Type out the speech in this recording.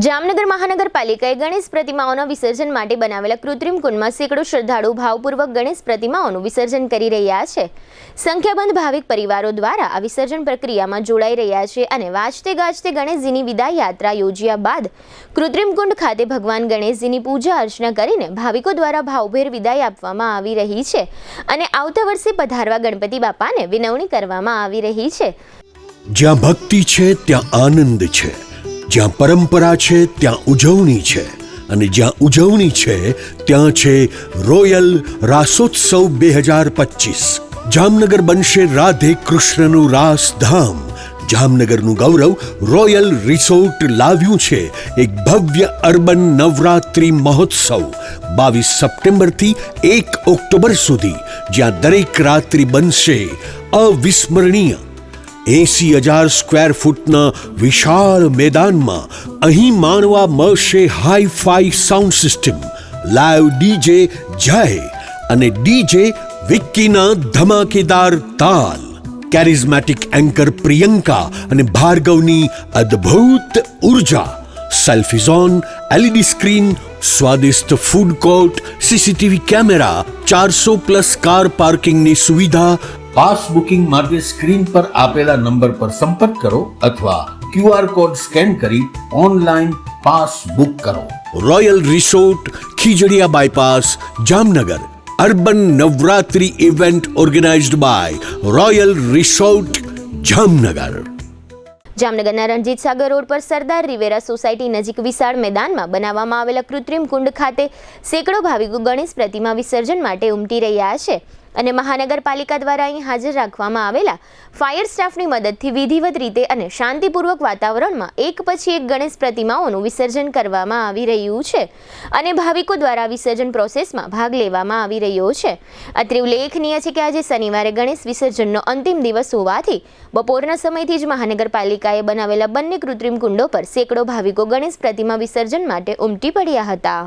જામનગર મહાનગરપાલિકાએ ગણેશ પ્રતિમાઓના વિસર્જન માટે બનાવેલા કૃત્રિમ કુંડમાં સેંકડો શ્રદ્ધાળુ ભાવપૂર્વક ગણેશ પ્રતિમાઓનું વિસર્જન કરી રહ્યા છે। સંખ્યાબંધ ભાવિક પરિવારો દ્વારા આ વિસર્જન પ્રક્રિયામાં જોડાઈ રહ્યા છે અને વાજતે ગાજતે ગણેશજીની વિદાય યાત્રા યોજ્યા બાદ કૃત્રિમ કુંડ ખાતે ભગવાન ગણેશજીની પૂજા અર્ચના કરીને ભાવિકો દ્વારા ભાવભેર વિદાય આપવામાં આવી રહી છે અને આવતા વર્ષે પધારવા ગણપતિ બાપાને વિનવણી કરવામાં આવી રહી છે। જ્યાં ભક્તિ છે ત્યાં આનંદ છે, જ્યાં પરંપરા છે ત્યાં ઉજવણી છે અને જ્યાં ઉજવણી છે ત્યાં છે રોયલ રાસોત્સવ 2025। જામનગર બનશે રાધે કૃષ્ણનું રાસધામ। જામનગરનું ગૌરવ રોયલ રિસોર્ટ લાવ્યું છે એક ભવ્ય અર્બન નવરાત્રિ મહોત્સવ 22 સપ્ટેમ્બરથી 1 ઓક્ટોબર સુધી, જ્યાં દરેક રાત્રિ બનશે અવિસ્મરણીય। 80,000 સ્ક્વેર ફૂટના વિશાળ મેદાનમાં અહીં માણવા મળશે hi fi sound system, live DJ જય અને ડીજે વિક્કીના ધમાકેદાર તાલ, કેરિઝમેટિક એન્કર પ્રિયંકા અને ભાર્ગવની અદ્ભુત ઉર્જા, સેલ્ફી ઝોન, LED સ્ક્રીન, સ્વાદિષ્ટ food court, CCTV camera, 400+ car પાર્કિંગની સુવિધા। પાસ બુકિંગ માટે સ્ક્રીન પર આપેલા નંબર પર સંપર્ક કરો અથવા QR કોડ સ્કેન કરી ઓનલાઈન પાસ બુક કરો। Royal Resort, Khijadiya bypass, Jamnagar. Urban Navratri event organised by Royal Resort, Jamnagar. જામનગરના રણજીત સાગર રોડ પર સરદાર રિવેરા સોસાયટી નજીક વિશાળ મેદાનમાં બનાવવામાં આવેલા કૃત્રિમ કુંડ ખાતે સેંકડો ભાવિકો ગણેશ પ્રતિમા વિસર્જન માટે ઉમટી રહ્યા છે અને મહાનગરપાલિકા દ્વારા અહીં હાજર રાખવામાં આવેલા ફાયર સ્ટાફની મદદથી વિધિવત રીતે અને શાંતિપૂર્વક વાતાવરણમાં એક પછી એક ગણેશ પ્રતિમાઓનું વિસર્જન કરવામાં આવી રહ્યું છે અને ભાવિકો દ્વારા વિસર્જન પ્રોસેસમાં ભાગ લેવામાં આવી રહ્યો છે। અત્રે ઉલ્લેખનીય છે કે આજે શનિવારે ગણેશ વિસર્જનનો અંતિમ દિવસ હોવાથી બપોરના સમયથી જ મહાનગરપાલિકાએ બનાવેલા બંને કૃત્રિમ કુંડો પર સેંકડો ભાવિકો ગણેશ પ્રતિમા વિસર્જન માટે ઉમટી પડ્યા હતા।